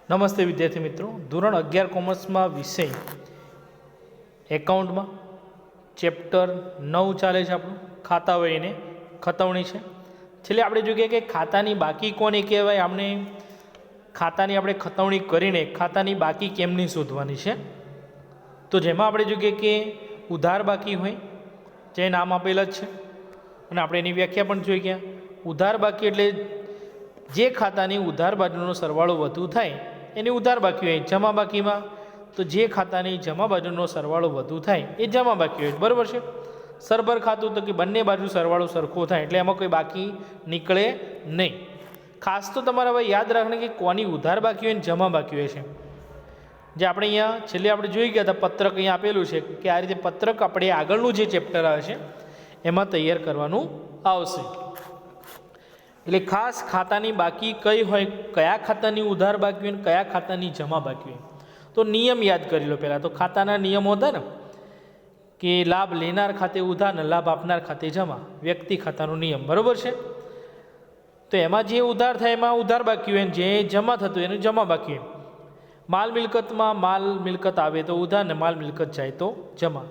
નમસ્તે વિદ્યાર્થી મિત્રો, ધોરણ 11 કોમર્સમાં વિષય એકાઉન્ટમાં ચેપ્ટર 9 ચાલે છે. આપણું ખાતા વહીને ખતવણી છે. છેલ્લે આપણે જોઈએ કે ખાતાની બાકી કોને કહેવાય. આપણે ખાતાની આપણે ખતવણી કરીને ખાતાની બાકી કેમની શોધવાની છે. તો જેમાં આપણે જોઈએ કે ઉધાર બાકી હોય જે નામ આપેલા જ છે અને આપણે એની વ્યાખ્યા પણ જોઈ ગયા. ઉધાર બાકી એટલે જે ખાતાની ઉધાર બાજુનો સરવાળો વધુ થાય એની ઉધાર બાકી હોય. જમા બાકીમાં તો જે ખાતાની જમા બાજુનો સરવાળો વધુ થાય એ જમા બાકી હોય. બરાબર છે. સરભર ખાતું તો કે બંને બાજુ સરવાળો સરખો થાય એટલે એમાં કોઈ બાકી નીકળે નહીં. ખાસ તો તમારે હવે યાદ રાખવાનું કે કોની ઉધાર બાકી હોય ને જમા બાકી હોય છે. જે આપણે અહીંયા છેલ્લે આપણે જોઈ ગયા હતા પત્રક અહીંયા આપેલું છે કે આ રીતે પત્રક આપણે આગળનું જે ચેપ્ટર આવે છે એમાં તૈયાર કરવાનું આવશે. એટલે ખાસ ખાતાની બાકી કઈ હોય, કયા ખાતાની ઉધાર બાકી હોય, કયા ખાતાની જમા બાકી હોય. તો નિયમ યાદ કરી લો. પહેલાં તો ખાતાના નિયમો હતા ને કે લાભ લેનાર ખાતે ઉધાર ને લાભ આપનાર ખાતે જમા, વ્યક્તિ ખાતાનો નિયમ. બરાબર છે. તો એમાં જે ઉધાર થાય એમાં ઉધાર બાકી હોય, જે જમા થતું એનું જમા બાકી હોય. માલ મિલકતમાં માલ મિલકત આવે તો ઉધાર ને માલ મિલકત જાય તો જમા.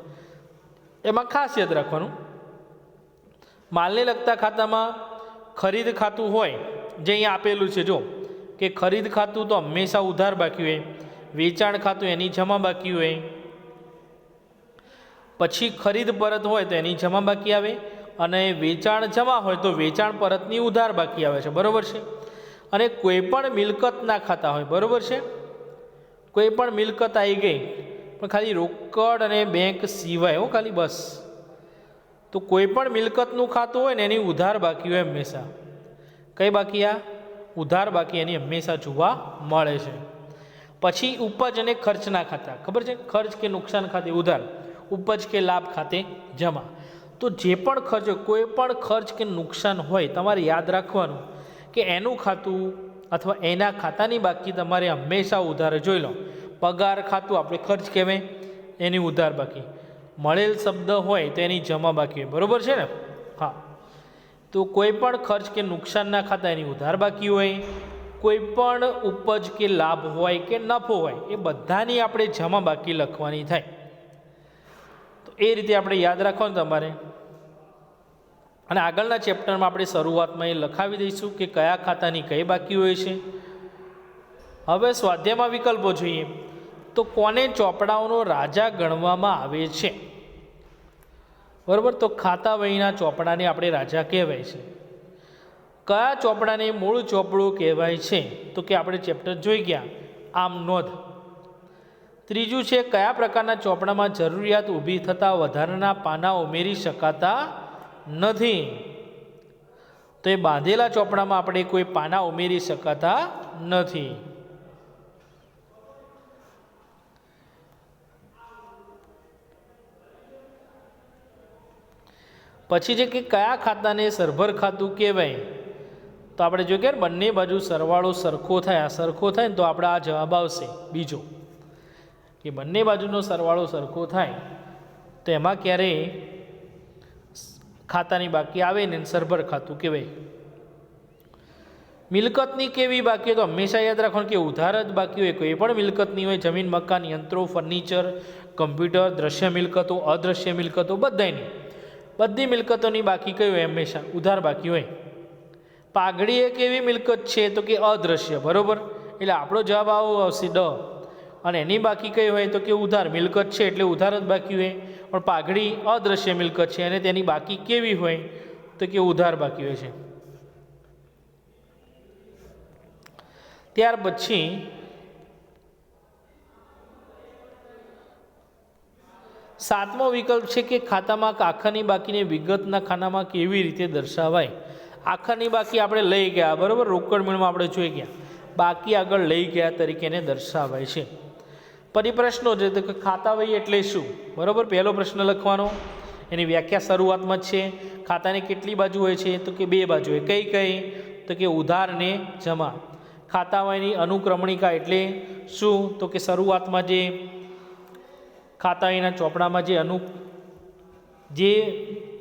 એમાં ખાસ યાદ રાખવાનું, માલને લગતા ખાતામાં ખરીદ ખાતું હોય જે અહીંયા આપેલું છે જો કે ખરીદ ખાતું તો હંમેશા ઉધાર બાકી હોય, વેચાણ ખાતું એની જમા બાકી હોય, પછી ખરીદ પરત હોય તો એની જમા બાકી આવે, અને વેચાણ જમા હોય તો વેચાણ પરતની ઉધાર બાકી આવે છે. બરાબર છે. અને કોઈ પણ મિલકતના ખાતા હોય. બરાબર છે. કોઈ પણ મિલકત આવી ગઈ પણ ખાલી રોકડ અને બેંક સિવાય હો, ખાલી બસ. તો કોઈ પણ મિલકતનું ખાતું હોય ને એની ઉધાર બાકી હોય હંમેશા. કઈ બાકી? આ ઉધાર બાકી એની હંમેશા જોવા મળે છે. પછી ઉપજ અને ખર્ચના ખાતા. ખબર છે, ખર્ચ કે નુકસાન ખાતે ઉધાર, ઉપજ કે લાભ ખાતે જમા. તો જે પણ ખર્ચ, કોઈ પણ ખર્ચ કે નુકસાન હોય તમારે યાદ રાખવાનું કે એનું ખાતું અથવા એના ખાતાની બાકી તમારે હંમેશા ઉધાર જોઈ લો. પગાર ખાતું આપણે ખર્ચ કહેવાય, એની ઉધાર બાકી. મળેલ શબ્દ હોય તો એની જમા બાકી હોય. બરાબર છે ને? હા. તો કોઈ પણ ખર્ચ કે નુકસાનના ખાતા એની ઉધાર બાકી હોય, કોઈ પણ ઉપજ કે લાભ હોય કે નફો હોય એ બધાની આપણે જમા બાકી લખવાની થાય. તો એ રીતે આપણે યાદ રાખવાનું તમારે. અને આગળના ચેપ્ટરમાં આપણે શરૂઆતમાં એ લખાવી દઈશું કે કયા ખાતાની કઈ બાકી હોય છે. હવે સ્વાધ્યાયમાં વિકલ્પો જોઈએ. તો કોને ચોપડાઓનો રાજા ગણવામાં આવે છે? બરાબર. તો ખાતા વહીના ચોપડાને આપણે રાજા કહેવાય છે. કયા ચોપડાને મૂળ ચોપડું કહેવાય છે? તો કે આપણે ચેપ્ટર જોઈ ગયા આમ નોંધ. ત્રીજું છે કયા પ્રકારના ચોપડામાં જરૂરિયાત ઊભી થતાં વધારાના પાના ઉમેરી શકાતા નથી? તો એ બાંધેલા ચોપડામાં આપણે કોઈ પાના ઉમેરી શકાતા નથી. પછી છે કે કયા ખાતાને સરભર ખાતું કહેવાય? તો આપણે જોઈએ કે બંને બાજુ સરવાળો સરખો થાય. આ સરખો થાય ને તો આપણે આ જવાબ આવશે બીજો, કે બંને બાજુનો સરવાળો સરખો થાય તો એમાં ક્યારેય ખાતાની બાકી આવે ને સરભર ખાતું કહેવાય. મિલકતની કેવી બાકી હોય? તો હંમેશા યાદ રાખવાનું કે ઉધાર જ બાકી હોય. કોઈ પણ મિલકતની હોય, જમીન, મકાન, યંત્રો, ફર્નિચર, કમ્પ્યુટર, દ્રશ્ય મિલકતો, અદ્રશ્ય મિલકતો, બધાની બધી મિલકતોની બાકી કઈ હોય? હંમેશા ઉધાર બાકી હોય. પાઘડી એક એવી મિલકત છે તો કે અદ્રશ્ય. બરાબર. એટલે આપણો જવાબ આવો આવશે ડ. અને એની બાકી કઈ હોય? તો કે ઉધાર. મિલકત છે એટલે ઉધાર જ બાકી હોય, પણ પાઘડી અદ્રશ્ય મિલકત છે અને તેની બાકી કેવી હોય? તો કે ઉધાર બાકી હોય છે. ત્યાર પછી સાતમો વિકલ્પ છે કે ખાતામાં આખાની બાકીને વિગતના ખાનામાં કેવી રીતે દર્શાવાય? આખાની બાકી આપણે લઈ ગયા. બરાબર. રોકડ મેળમાં આપણે જોઈ ગયા. બાકી આગળ લઈ ગયા તરીકે એને દર્શાવાય છે. પરિપ્રશ્નો છે તો કે ખાતા વહી એટલે શું? બરાબર. પહેલો પ્રશ્ન લખવાનો, એની વ્યાખ્યા શરૂઆતમાં જ છે. ખાતાની કેટલી બાજુ હોય છે? તો કે બે બાજુ હોય. કઈ કઈ? તો કે ઉધાર ને જમા. ખાતા વહીની અનુક્રમણિકા એટલે શું? તો કે શરૂઆતમાં જે ખાતા વહીના ચોપડામાં જે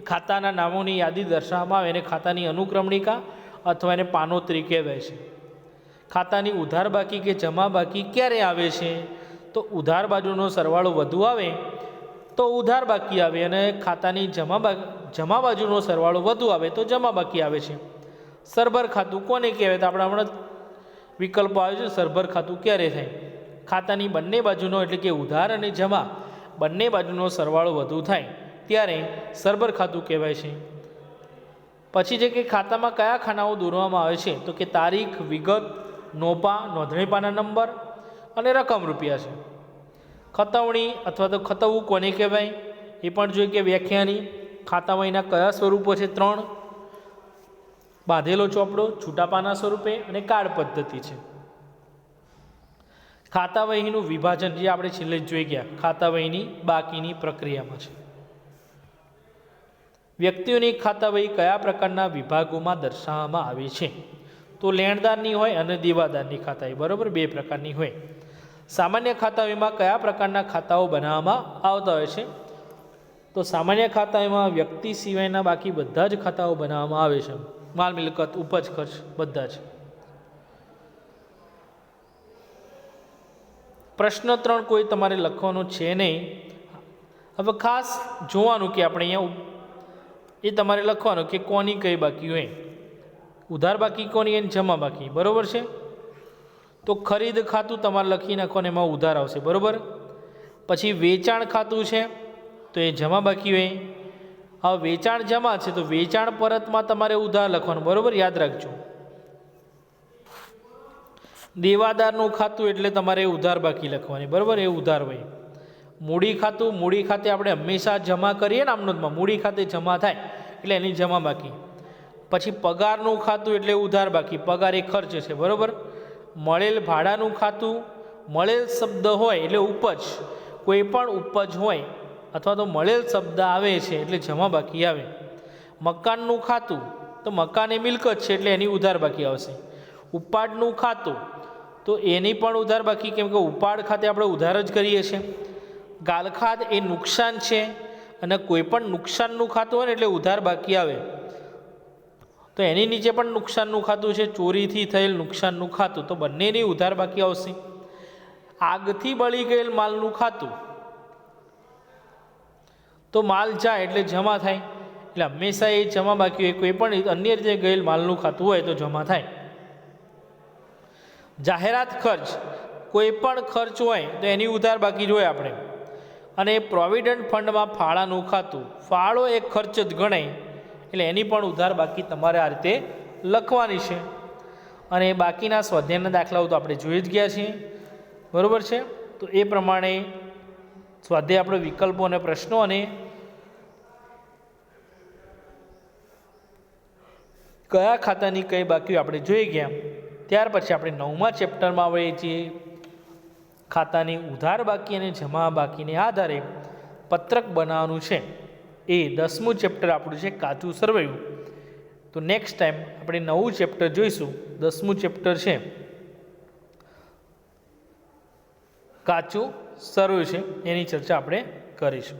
ખાતાના નામોની યાદી દર્શાવવામાં આવે એને ખાતાની અનુક્રમણિકા અથવા એને પાનોત્રી કહેવાય છે. ખાતાની ઉધાર બાકી કે જમા બાકી ક્યારે આવે છે? તો ઉધાર બાજુનો સરવાળો વધુ આવે તો ઉધાર બાકી આવે, અને ખાતાની જમા બાજુનો સરવાળો વધુ આવે તો જમા બાકી આવે છે. સરભર ખાતું કોને કહેવાય? તો આપણે હમણાં વિકલ્પો આવે છે. સરભર ખાતું ક્યારે થાય? ખાતાની બંને બાજુનો એટલે કે ઉધાર અને જમા બંને બાજુનો સરવાળો વધુ થાય ત્યારે સરભર ખાતું કહેવાય છે. પછી છે કે ખાતામાં કયા ખાનાઓ દોરવામાં આવે છે? તો કે તારીખ, વિગત, નોપા, નોંધણી પાના નંબર અને રકમ રૂપિયા છે. ખતવણી અથવા તો ખતવવું કોને કહેવાય એ પણ જોઈએ કે વ્યાખ્યાની. ખાતા વહીના કયા સ્વરૂપો છે? 3: બાંધેલો ચોપડો, છૂટા પાના સ્વરૂપે અને કાર્ડ પદ્ધતિ છે. ખાતા વહીનું વિભાજન જે આપણે છેલ્લે જોઈ ગયા, ખાતા વહીની બાકીની પ્રક્રિયામાં છે. વ્યક્તિઓની ખાતા વહી કયા પ્રકારના વિભાગોમાં દર્શાવવામાં આવે છે? તો લેણદારની હોય અને દેવાદારની ખાતા વહી, બરાબર, 2 પ્રકારની હોય. સામાન્ય ખાતા વહીમાં કયા પ્રકારના ખાતાઓ બનાવવામાં આવતા હોય છે? તો સામાન્ય ખાતા વહીમાં વ્યક્તિ સિવાયના બાકી બધા જ ખાતાઓ બનાવવામાં આવે છે. માલ મિલકત, ઉપજ ખર્ચ બધા જ. પ્રશ્ન 3 કોઈ તમારે લખવાનો છે નહીં. હવે ખાસ જોવાનું કે આપણે અહીંયા એ તમારે લખવાનું કે કોની કઈ બાકી હોય. ઉધાર બાકી કોની અને જમા બાકી, બરાબર છે. તો ખરીદ ખાતું તમારે લખી નાખવાનું, એમાં ઉધાર આવશે, બરાબર. પછી વેચાણ ખાતું છે તો એ જમા બાકી હોય. હવે વેચાણ જમા છે તો વેચાણ પરતમાં તમારે ઉધાર લખવાનું, બરાબર, યાદ રાખજો. દેવાદારનું ખાતું એટલે તમારે ઉધાર બાકી લખવાની, બરાબર, એ ઉધાર હોય. મૂડી ખાતું, મૂડી ખાતે આપણે હંમેશા જમા કરીએ ને આમનોંધમાં, મૂડી ખાતે જમા થાય એટલે એની જમા બાકી. પછી પગારનું ખાતું એટલે ઉધાર બાકી, પગાર એ ખર્ચ છે, બરાબર. મળેલ ભાડાનું ખાતું, મળેલ શબ્દ હોય એટલે ઉપજ, કોઈ પણ ઉપજ હોય અથવા તો મળેલ શબ્દ આવે છે એટલે જમા બાકી આવે. મકાનનું ખાતું તો મકાન એ મિલકત છે એટલે એની ઉધાર બાકી આવશે. ઉપાડનું ખાતું તો એની પણ ઉધાર બાકી, કેમ કે ઉપાડ ખાતે આપણે ઉધાર જ કરીએ છીએ. ગાલખાદ એ નુકસાન છે અને કોઈ પણ નુકસાનનું ખાતું હોય ને એટલે ઉધાર બાકી આવે, તો એની નીચે પણ નુકસાનનું ખાતું છે, ચોરીથી થયેલ નુકસાનનું ખાતું, તો બંનેની ઉધાર બાકી આવશે. આગથી બળી ગયેલ માલનું ખાતું તો માલ જાય એટલે જમા થાય, એટલે હંમેશા એ જમા બાકી હોય. કોઈ પણ અન્ય રીતે ગયેલ માલનું ખાતું હોય તો જમા થાય. જાહેરાત ખર્ચ, કોઈ પણ ખર્ચ હોય તો એની ઉધાર બાકી જોઈએ આપણે. અને પ્રોવિડન્ટ ફંડમાં ફાળાનું ખાતું, ફાળો એક ખર્ચ જ ગણાય એટલે એની પણ ઉધાર બાકી તમારે આ રીતે લખવાની છે. અને બાકીના સ્વાધ્યાયના દાખલાઓ તો આપણે જોઈ જ ગયા છીએ, બરાબર છે. તો એ પ્રમાણે સ્વાધ્યાય આપણે વિકલ્પો અને પ્રશ્નો અને કયા ખાતાની કઈ બાકી આપણે જોઈ ગયા. ત્યાર પછી આપણે 9મા ચેપ્ટરમાં આવીએ છીએ. ખાતાની ઉધાર બાકી અને જમા બાકીને આધારે પત્રક બનાવવાનું છે. એ 10મું ચેપ્ટર આપણું છે કાચું સરવૈયું. તો નેક્સ્ટ ટાઈમ આપણે નવું ચેપ્ટર જોઈશું. 10મું ચેપ્ટર છે કાચું સરવૈયું છે, એની ચર્ચા આપણે કરીશું.